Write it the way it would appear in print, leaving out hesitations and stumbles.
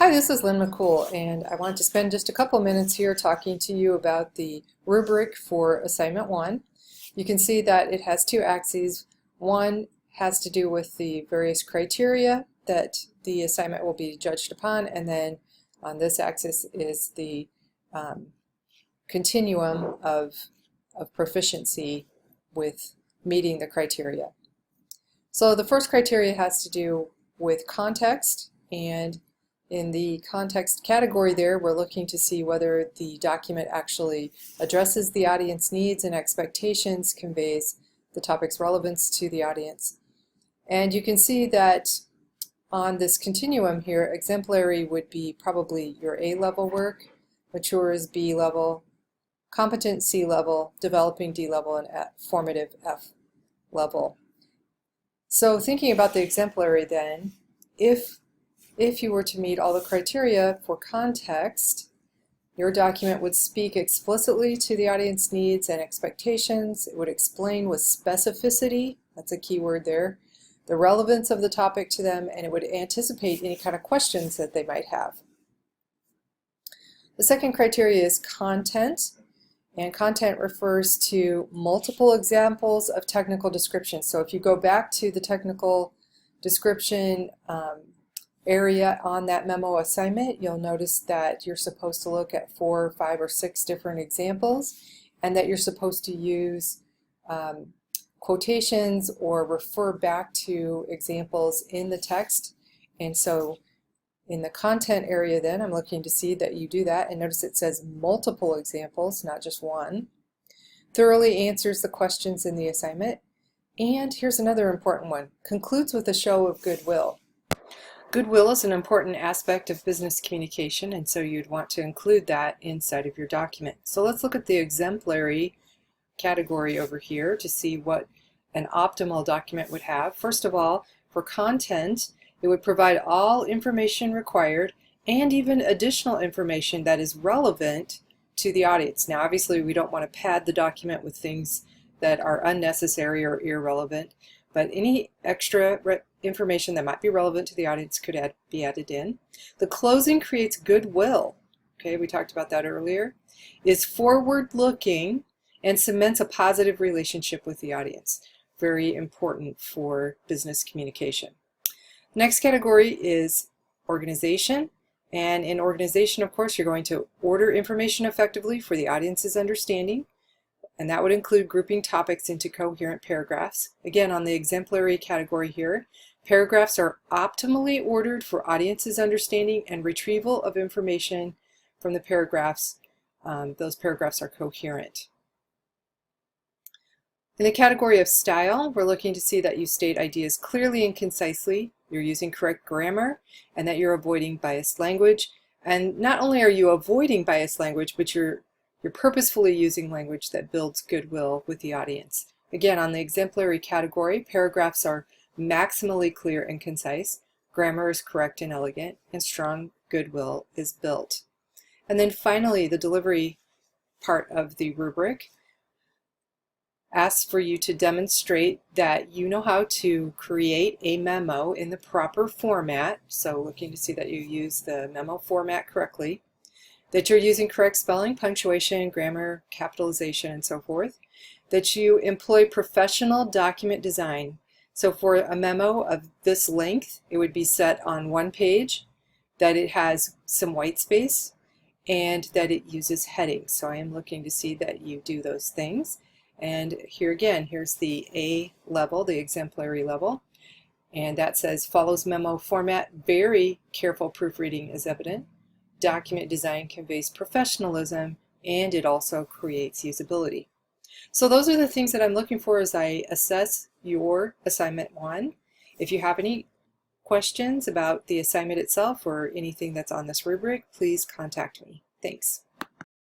Hi, this is Lynn McCool, and I want to spend just a couple minutes here talking to you about the rubric for Assignment 1. You can see that it has two axes. One has to do with the various criteria that the assignment will be judged upon, and then on this axis is the continuum of proficiency with meeting the criteria. So the first criteria has to do with context, and in the context category there, we're looking to see whether the document actually addresses the audience needs and expectations, conveys the topic's relevance to the audience. And you can see that on this continuum here, exemplary would be probably your A-level work, mature is B-level, competent C-level, developing D-level, and formative F-level. So thinking about the exemplary then, if you were to meet all the criteria for context, your document would speak explicitly to the audience needs and expectations. It would explain with specificity, that's a key word there, the relevance of the topic to them, and it would anticipate any kind of questions that they might have. The second criteria is content, and content refers to multiple examples of technical description. So if you go back to the technical description area on that memo assignment, you'll notice that you're supposed to look at 4, 5, or 6 different examples, and that you're supposed to use quotations or refer back to examples in the text. And so in the content area then, I'm looking to see that you do that, and notice it says multiple examples, not just one. Thoroughly answers the questions in the assignment. And here's another important one, concludes with a show of goodwill. Goodwill is an important aspect of business communication, and so you'd want to include that inside of your document. So let's look at the exemplary category over here to see what an optimal document would have. First of all, for content, it would provide all information required and even additional information that is relevant to the audience. Now, obviously, we don't want to pad the document with things that are unnecessary or irrelevant, but any extra information that might be relevant to the audience could be added in. The closing creates goodwill. Okay, we talked about that earlier. Is forward-looking and cements a positive relationship with the audience. Very important for business communication. Next category is organization. And in organization, of course, you're going to order information effectively for the audience's understanding. And that would include grouping topics into coherent paragraphs. Again, on the exemplary category here, paragraphs are optimally ordered for audience's understanding and retrieval of information from the paragraphs. Those paragraphs are coherent. In the category of style, we're looking to see that you state ideas clearly and concisely, you're using correct grammar, and that you're avoiding biased language. And not only are you avoiding biased language, but you're purposefully using language that builds goodwill with the audience. Again, on the exemplary category, paragraphs are maximally clear and concise, grammar is correct and elegant, and strong goodwill is built. And then finally, the delivery part of the rubric asks for you to demonstrate that you know how to create a memo in the proper format, so looking to see that you use the memo format correctly, that you're using correct spelling, punctuation, grammar, capitalization, and so forth, that you employ professional document design. So for a memo of this length, it would be set on one page, that it has some white space, and that it uses headings. So I am looking to see that you do those things. And here again, here's the A level, the exemplary level, and that says follows memo format, very careful proofreading is evident. Document design conveys professionalism, and it also creates usability. So those are the things that I'm looking for as I assess your assignment 1. If you have any questions about the assignment itself or anything that's on this rubric, please contact me. Thanks.